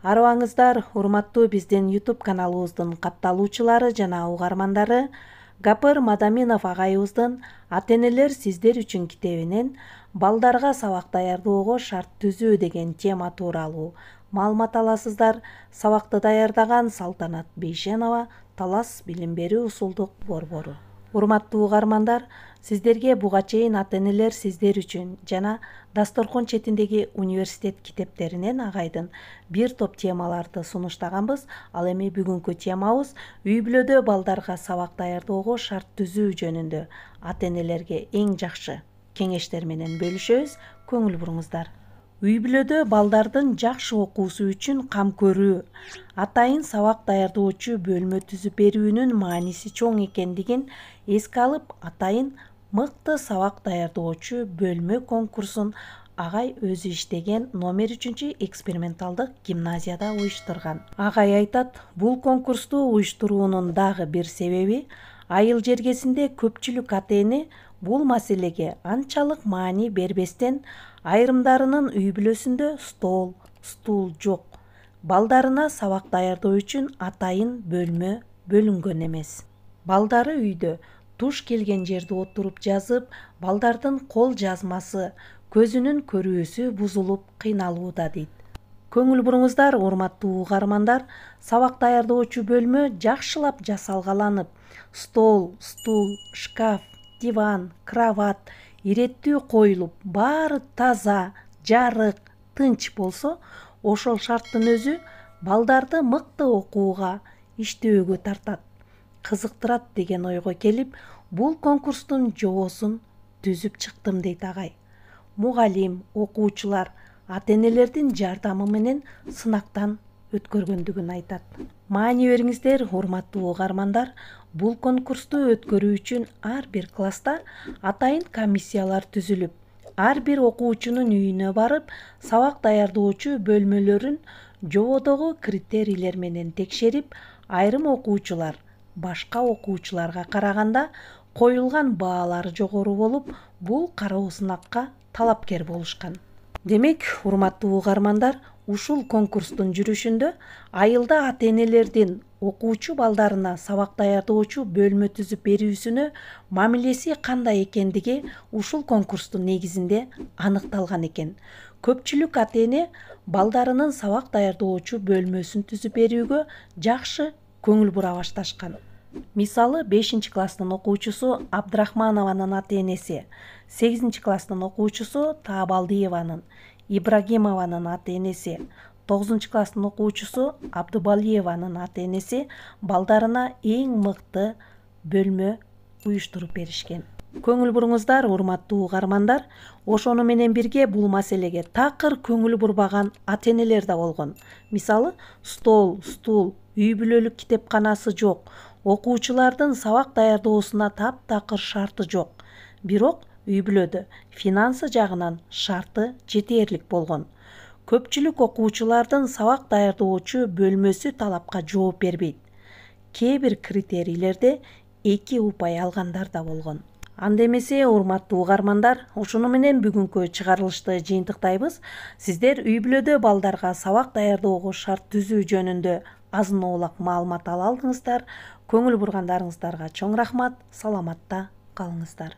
Арыбаңыздар, урматтуу биздин YouTube каналыбыздын катталуучулары жана угармандары. Гапыр Мадаминов агайыбыздын «Ата-энелер сиздер үчүн» китебинен балдарга сабак даярдоого шарт түзүү деген тема тууралуу маалымат аласыздар. Сабакты даярдаган Салтанат Бейшенова, Талас билим берүү усулдук борбору. Урматтуу угармандар, сиздерге буга чейин «Ата-энелер сиздер үчүн» жана Дасторкон четиндеги университет китептеринен агайдын бир топ темаларды сунуштаганбыз. Ал эми бүгүнкү темабыз үй-бүлөдө балдарга сабак даярдоого шарт түзүү жөнүндө ата-энелерге эң жакшы кеңештер менен бөлүшөбүз. Көңүл буруңуздар. Үй-бүлөдө балдардын жакшы окуусу үчүн кам көрүү, атайын сабак даярдоочу бөлмө түзүп берүүнүн мааниси чоң экендигин эске алып, атайын мыкты сабак даярдоочу бөлмө конкурсун агай өзү иштеген номер 3 эксперименталдык гимназияда уюштурган. Агай айтат, бул конкурсту уюштуруунун дагы бир себеби айыл жергесинде көпчүлүк ата-эне бул маселеге анчалык маани бербестен, айрымдарынын үй-бүлөсүндө стул жок. Балдарына сабак даярдоо үчүн атайын бөлмө бөлүнгөн эмес. Балдары үйдө туш келген жерде отуруп жазып, балдардын кол жазмасы, көзүнүн көрүүсү бузулуп кыйналууда дейт. Көңүл буруңуздар, урматтуу угармандар, сабак даярдоочу бөлмө жакшылап жасалгаланып, стол, шкаф, диван, кровать иреттүү коюлуп, баары таза, жарык, тынч болсо, ошол шарттын өзү балдарды мыкты окууга, иштөөгө тартат, кызыктырат деген ойго келип, бул конкурстун жобосун түзүп чыктым дейт агай. Мугалим, окуучулар ата-энелердин жардамы менен сынактан өткөргөндүгүн айтат. Маани бериңиздер, урматтуу угармандар, бул конкурсту өткөрүү үчүн ар бир класста атайын комиссиялар түзүлүп, ар бир окуучунун үйүнө барып, сабак даярдоочу бөлмөлөрүн жободогу критерийлер менен текшерип, айрым окуучулар башка окуучуларга караганда коюлган баалары жогору болуп, бул кароо сынакка талапкер болушкан. Демек, урматтуу угармандар, ушул конкурстун жүрүшүндө айылда ата-энелердин окуучу балдарына сабак даярдоочу бөлмө түзүп берүүсүнө мамилеси кандай экендиги ушул конкурстун негизинде аныкталган экен. Көпчүлүк ата-эне балдарынын сабак даярдоочу бөлмөсүн түзүп берүүгө жакшы көңүл бура башташкан. Мисалы, 5-класстын окуучусу Абдрахманованын ата-энеси, 8-класстын окуучусу Таабалдиеванын, Ибрагимованын ата-энеси, 9-класстын окуучусу Абдыбалиеванын ата-энеси балдарына эң мыкты бөлмө уюштуруп беришкен. Көңүл буруңуздар, урматтуу угармандар, ошону менен бирге бул маселеге такыр көңүл бурбаган ата-энелер да болгон. Мисалы, стол, үй-бүлөлүк китепканасы жок, окуучулардын сабак даярдоосуна таптакыр шарты жок. Бирок үй-бүлөдө финансы жагынан шарты жетээрлик болгон. Көпчүлүк окуучулардын сабак даярдоочу бөлмөсү талапка жооп бербейт. Кээ бир критерийлерде 2 упай алгандар да болгон. Анда эмесе, урматтуу угармандар, ушуну менен бүгүнкү чыгарылышты жыйынтыктайбыз. Сиздер үй-бүлөдө балдарга сабак даярдоого шарт түзүү жөнүндө азын-оолак маалымат ала алдыңыздар. Көңүл бургандарыңыздарга чоң рахмат. Саламатта калыңыздар.